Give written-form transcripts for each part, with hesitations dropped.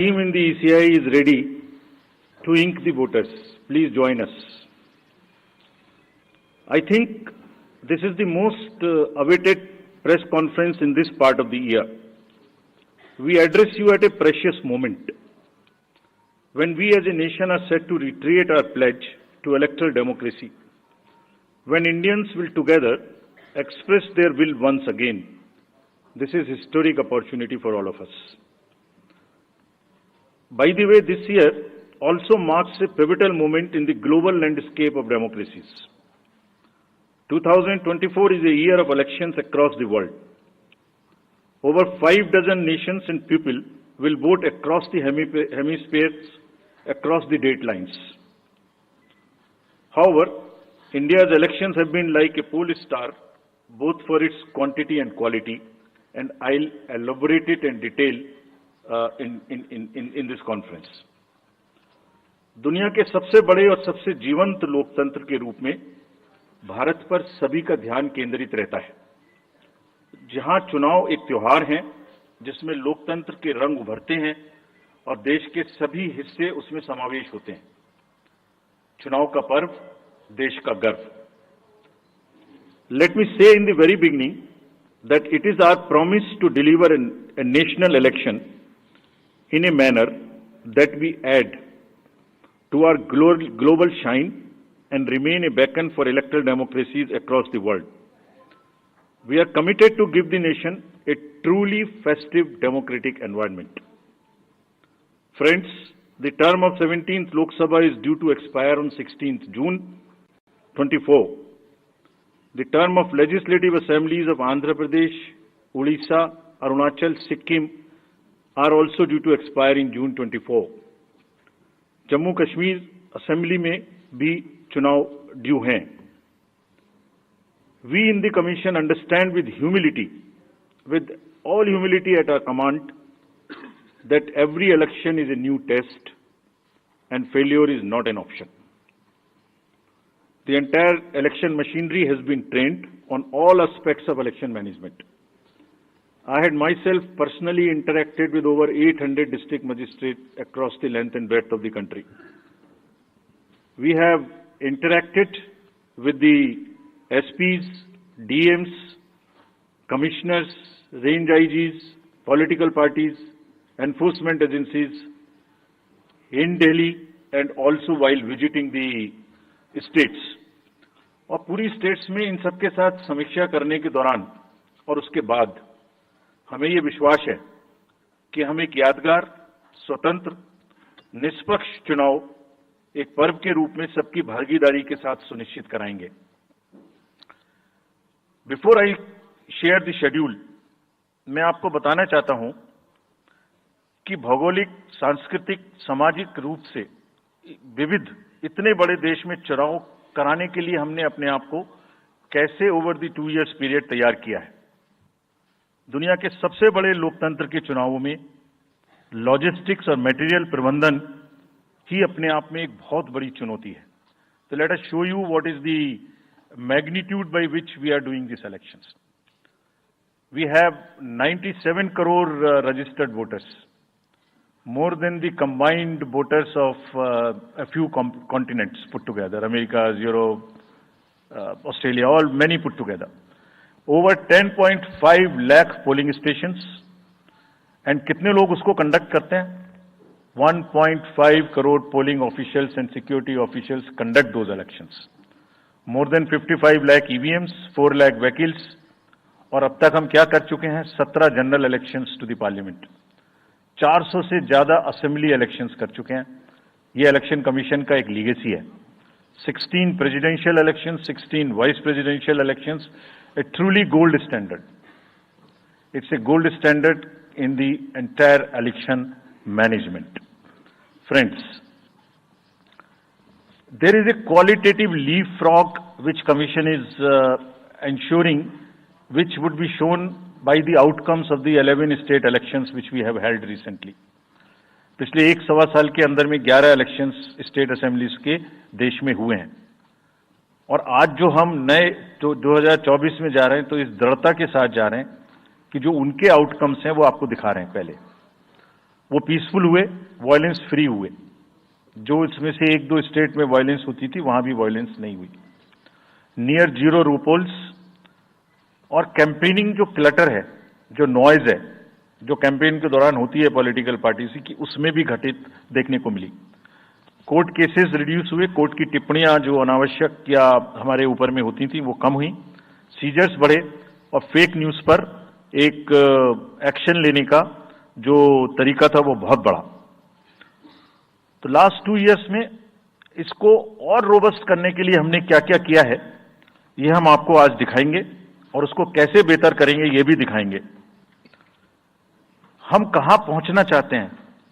Team in the ECI is ready to ink the voters. Please join us. I think this is the most awaited press conference in this part of the year. We address you at a precious moment when we as a nation are set to reiterate our pledge to electoral democracy, when Indians will together express their will once again. This is a historic opportunity for all of us. By the way, this year also marks a pivotal moment in the global landscape of democracies. 2024 is a year of elections across the world. Over 5 dozen nations and people will vote across the hemispheres, across the date lines. However, India's elections have been like a pole star, both for its quantity and quality, and I'll elaborate it in detail in this conference. दुनिया के सबसे बड़े और सबसे जीवंत लोकतंत्र के रूप में भारत पर सभी का ध्यान केंद्रित रहता है, जहां चुनाव एक त्योहार है जिसमें लोकतंत्र के रंग उभरते हैं और देश के सभी हिस्से उसमें समावेश होते हैं। चुनाव का पर्व, देश का गर्व। Let me say in the very beginning that it is our promise to deliver a national election in a manner that we add to our global shine and remain a beacon for electoral democracies across the world. We are committed to give the nation a truly festive democratic environment. Friends, the term of 17th Lok Sabha is due to expire on 16th June 24. The term of legislative assemblies of Andhra Pradesh, Odisha, Arunachal, Sikkim are also due to expire in June 24. Jammu Kashmir assembly में भी चुनाव due हैं। We in the Commission understand with all humility at our command, that every election is a new test and failure is not an option. The entire election machinery has been trained on all aspects of election management. I had myself personally interacted with over 800 district magistrates across the length and breadth of the country. We have interacted with the SPs, DMs, commissioners, range IGs, political parties, enforcement agencies in Delhi and also while visiting the states. और पूरी states में इन सबके साथ समीक्षा करने के दौरान और उसके बाद हमें ये विश्वास है कि हम एक यादगार, स्वतंत्र, निष्पक्ष चुनाव एक पर्व के रूप में सबकी भागीदारी के साथ सुनिश्चित कराएंगे। Before I share the schedule, मैं आपको बताना चाहता हूं कि भौगोलिक, सांस्कृतिक, सामाजिक रूप से विविध इतने बड़े देश में चुनाव कराने के लिए हमने अपने आप को कैसे ओवर द 2 इयर्स पीरियड तैयार किया है। दुनिया के सबसे बड़े लोकतंत्र के चुनावों में लॉजिस्टिक्स और मटेरियल प्रबंधन ही अपने आप में एक बहुत बड़ी चुनौती है। तो let us show you what is the magnitude by which we are doing this elections. We have 97 crore registered voters, more than the combined voters of a few continents put together, America, Europe, Australia, many put together. Over 10.5 lakh polling stations, and कितने लोग उसको conduct करते हैं? 1.5 crore polling officials and security officials conduct those elections. More than 55 lakh EVMs, 4 lakh vehicles, और अब तक हम क्या कर चुके हैं? 17 general elections to the parliament. 400 से ज्यादा असेंबली इलेक्शंस कर चुके हैं। ये इलेक्शन कमीशन का एक लीगेसी है। 16 presidential elections, 16 vice presidential elections, a truly gold standard. It's a gold standard in the entire election management. Friends, there is a qualitative leapfrog which Commission is ensuring, which would be shown by the outcomes of the 11 state elections which we have held recently. पिछले 1-1.25 साल के अंदर में 11 elections state assemblies के देश में हुए हैं और आज जो हम नए 2024 में जा रहे हैं तो इस दृढ़ता के साथ जा रहे हैं कि जो उनके आउटकम्स हैं वो आपको दिखा रहे हैं। पहले वो पीसफुल हुए, वायलेंस फ्री हुए। जो इसमें से एक दो स्टेट में वायलेंस होती थी वहां भी वायलेंस नहीं हुई। नियर जीरो रूपोल्स और कैंपेनिंग जो क्लटर है, जो नॉइज है, जो कैंपेन के दौरान होती है पॉलिटिकल पार्टीज की, उसमें भी घटित देखने को मिली। कोर्ट केसेस रिड्यूस हुए, कोर्ट की टिप्पणियां जो अनावश्यक या हमारे ऊपर में होती थी वो कम हुई, सीजर्स बढ़े और फेक न्यूज पर एक एक्शन लेने का जो तरीका था वो बहुत बड़ा। तो लास्ट 2 इयर्स में इसको और रोबस्ट करने के लिए हमने क्या क्या किया है ये हम आपको आज दिखाएंगे और उसको कैसे बेहतर करेंगे ये भी दिखाएंगे। हम कहां पहुंचना चाहते हैं,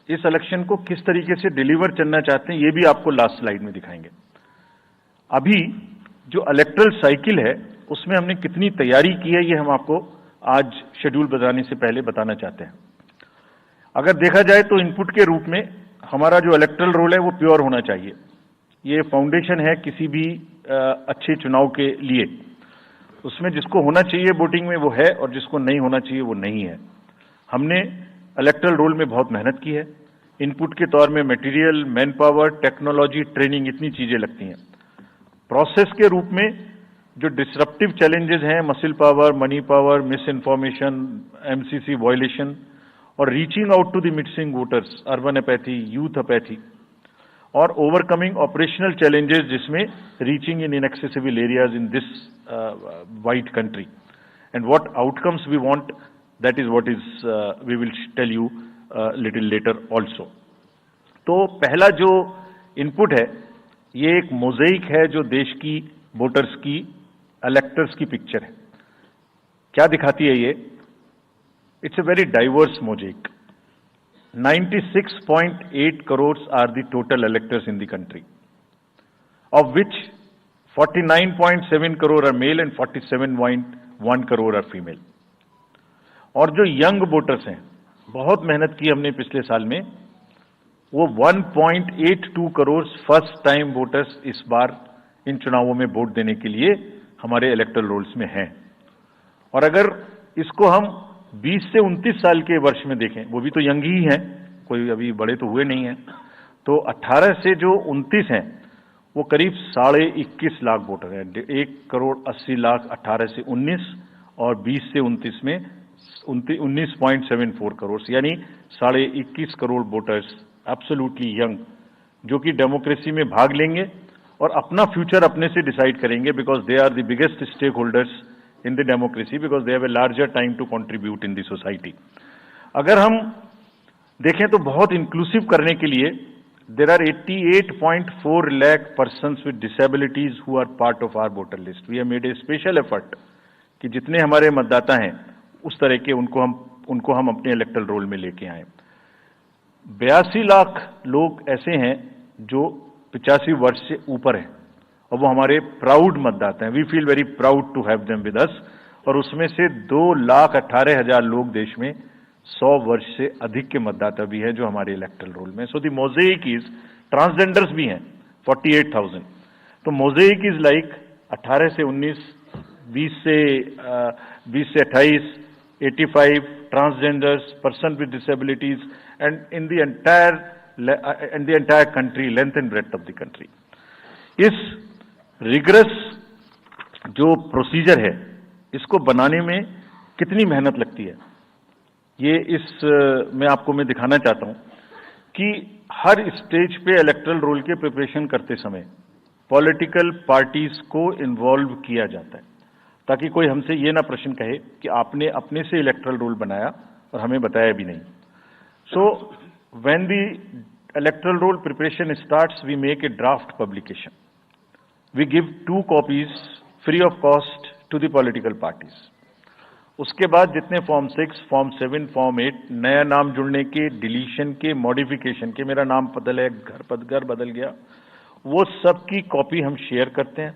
इस इलेक्शन को किस तरीके से डिलीवर करना चाहते हैं, ये भी आपको लास्ट स्लाइड में दिखाएंगे। अभी जो इलेक्टरल साइकिल है उसमें हमने कितनी तैयारी की है ये हम आपको आज शेड्यूल बताने से पहले बताना चाहते हैं। अगर देखा जाए तो इनपुट के रूप में हमारा जो इलेक्टरल रोल है वो प्योर होना चाहिए। ये फाउंडेशन है किसी भी अच्छे चुनाव के लिए। उसमें जिसको होना चाहिए वोटिंग में वो है और जिसको नहीं होना चाहिए वो नहीं है। हमने इलेक्टरल रोल में बहुत मेहनत की है। इनपुट के तौर में material, manpower, technology, training, इतनी चीजें लगती हैं। प्रोसेस के रूप में जो डिसरप्टिव चैलेंजेस हैं, muscle power, money power, misinformation, MCC violation और reaching out to the missing voters, urban apathy, youth apathy और ओवरकमिंग ऑपरेशनल चैलेंजेस जिसमें reaching in inaccessible areas in this wide country and what outcomes we want, that is what is we will tell you little later also. तो पहला जो input है ये एक मोज़ेइक है जो देश की वोटर्स की, इलेक्टर्स की पिक्चर है। क्या दिखाती है ये? It's a very diverse mosaic. 96.8 crores are the total electors in the country, of which 49.7 crore are male and 47.1 crore are female. और जो यंग वोटर्स हैं, बहुत मेहनत की हमने पिछले साल में, वो 1.82 करोड़ फर्स्ट टाइम वोटर्स इस बार इन चुनावों में वोट देने के लिए हमारे इलेक्टरल रोल्स में हैं। और अगर इसको हम 20 से 29 साल के वर्ष में देखें, वो भी तो यंग ही हैं, कोई अभी बड़े तो हुए नहीं हैं, तो 18 से जो 29 हैं वो करीब 21.5 लाख वोटर हैं। 1.80 करोड़ 18 से 19 और 20 से 29 में 19.74 करोड़, यानी 21.5 करोड़ वोटर्स एब्सोल्युटली यंग, जो कि डेमोक्रेसी में भाग लेंगे और अपना फ्यूचर अपने से डिसाइड करेंगे, because they are the biggest stake holders in the democracy because they have a larger time to contribute in the society. अगर हम देखें तो बहुत इंक्लूसिव करने के लिए there are 88.4 lakh persons with disabilities who are part of our voter list. We have made a special effort कि जितने हमारे मतदाता हैं उस तरह के उनको हम अपने इलेक्टरल रोल में लेके आए। 82 लाख लोग ऐसे हैं जो 85 वर्ष से ऊपर हैं और वो हमारे प्राउड मतदाता हैं। We feel very proud to have them with us. और उसमें से 2,18,000 लोग देश में 100 वर्ष से अधिक के मतदाता भी हैं जो हमारे इलेक्टरल रोल में। सो द मोज़ेइक इज, ट्रांसजेंडर्स भी हैं 48,000। तो मोज़ेइक इज लाइक 18 से 19, 20 से 28, 85 transgenders, person with disabilities and in the entire country, length and breadth of the country. इस रिगरस जो प्रोसीजर है इसको बनाने में कितनी मेहनत लगती है, ये इस में आपको मैं दिखाना चाहता हूं कि हर स्टेज पे इलेक्टरल रोल के प्रिपरेशन करते समय पॉलिटिकल पार्टीज को इन्वॉल्व किया जाता है, ताकि कोई हमसे ये ना प्रश्न कहे कि आपने अपने से इलेक्टरल रोल बनाया और हमें बताया भी नहीं। So when the electoral roll preparation starts, we make a draft publication. We give 2 copies free of cost to the political parties. उसके बाद जितने फॉर्म 6, फॉर्म 7, फॉर्म 8, नया नाम जुड़ने के, डिलीशन के, मॉडिफिकेशन के, मेरा नाम बदल है, घर बदल गया, वो सब की कॉपी हम शेयर करते हैं